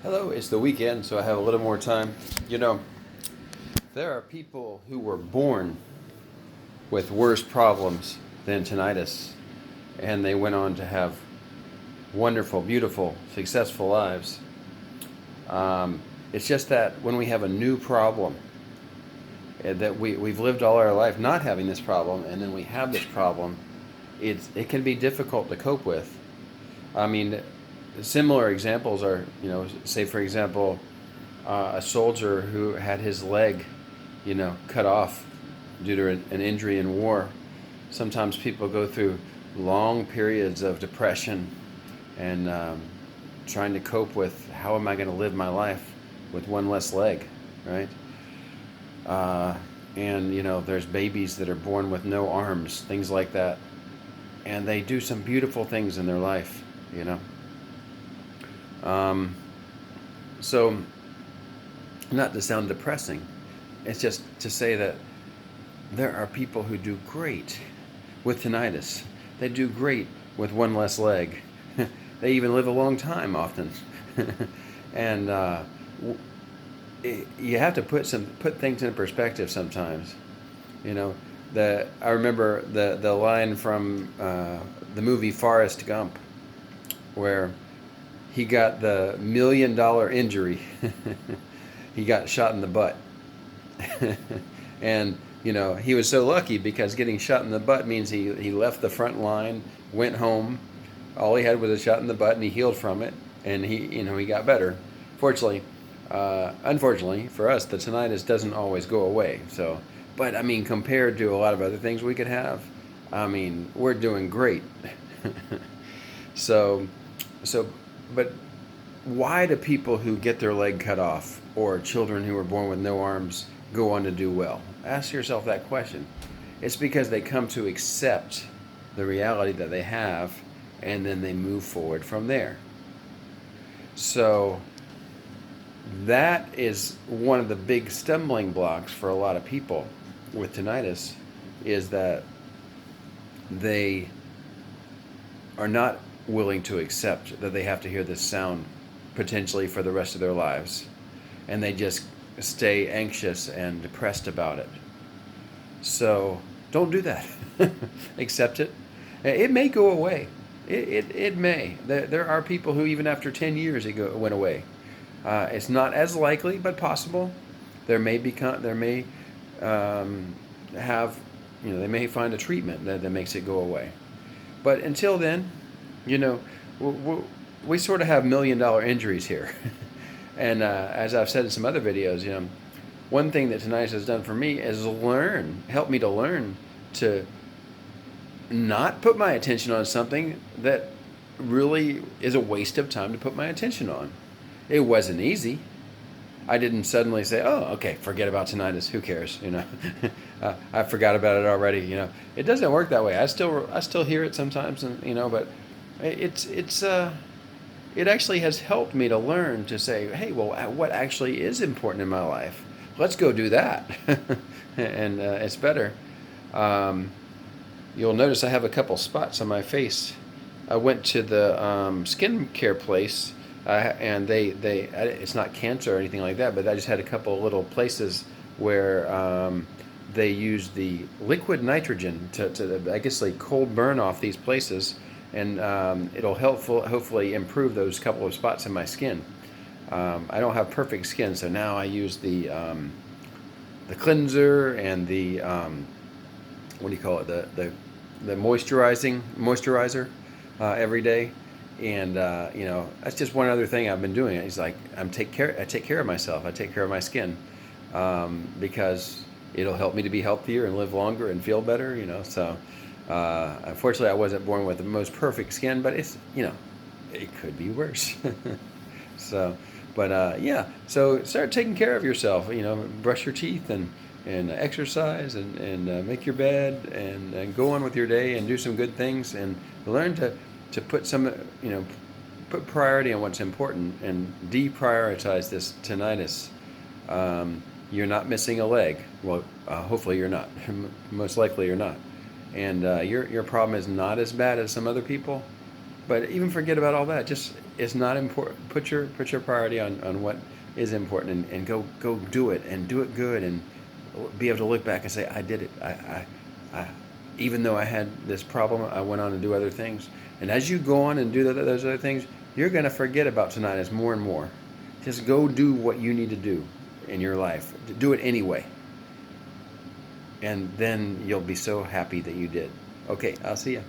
Hello, it's the weekend, so I have a little more time. You know, there are people who were born with worse problems than tinnitus, and they went on to have wonderful, beautiful, successful lives. It's just that when we have a new problem, that we've lived all our life not having this problem, and then we have this problem, it can be difficult to cope with. I mean, similar examples are, say for example, a soldier who had his leg, cut off due to an injury in war. Sometimes people go through long periods of depression and trying to cope with how am I going to live my life with one less leg, right? And there's babies that are born with no arms, things like that, and they do some beautiful things in their life, you know. So, not to sound depressing, it's just to say that there are people who do great with tinnitus. They do great with one less leg. They even live a long time often. And you have to put things in perspective sometimes. I remember the line from the movie Forrest Gump, where he got the $1 million injury. He got shot in the butt. And he was so lucky because getting shot in the butt means he left the front line, went home. All he had was a shot in the butt, and he healed from it, and he got better. Unfortunately for us, the tinnitus doesn't always go away. So, but I mean, compared to a lot of other things we could have, I mean, we're doing great. so, but why do people who get their leg cut off or children who are born with no arms go on to do well? Ask yourself that question. It's because they come to accept the reality that they have, and then they move forward from there. So that is one of the big stumbling blocks for a lot of people with tinnitus, is that they are not willing to accept that they have to hear this sound potentially for the rest of their lives, and they just stay anxious and depressed about it. So don't do that. Accept it. It may go away. It may. There are people who even after 10 years it went away. It's not as likely, but possible. They may find a treatment that makes it go away. But until then, we sort of have $1 million injuries here. And as I've said in some other videos, one thing that tinnitus has done for me is help me to learn to not put my attention on something that really is a waste of time to put my attention on. It wasn't easy. I didn't suddenly say, "Oh, okay, forget about tinnitus. Who cares?" I forgot about it already. It doesn't work that way. I still hear it sometimes, and but it actually has helped me to learn to say, "Hey, well, what actually is important in my life? Let's go do that," and it's better. You'll notice I have a couple spots on my face. I went to the skin care place. And it's not cancer or anything like that, but I just had a couple of little places where they use the liquid nitrogen to I guess like cold burn off these places, and it'll hopefully improve those couple of spots in my skin. I don't have perfect skin, so now I use the cleanser and the what do you call it, the moisturizer every day. And that's just one other thing I've been doing. It's like I take care of myself. I take care of my skin because it'll help me to be healthier and live longer and feel better. So unfortunately, I wasn't born with the most perfect skin, but it's it could be worse. So, but yeah. So start taking care of yourself. Brush your teeth and exercise and make your bed and go on with your day and do some good things and learn to put put priority on what's important and deprioritize this tinnitus. You're not missing a leg. Well, hopefully you're not. Most likely you're not. And your problem is not as bad as some other people. But even forget about all that. Just it's not important. Put your priority on what is important, and go do it, and do it good, and be able to look back and say, I did it. I even though I had this problem, I went on to do other things. And as you go on and do those other things, you're going to forget about tinnitus more and more. Just go do what you need to do in your life. Do it anyway. And then you'll be so happy that you did. Okay, I'll see you.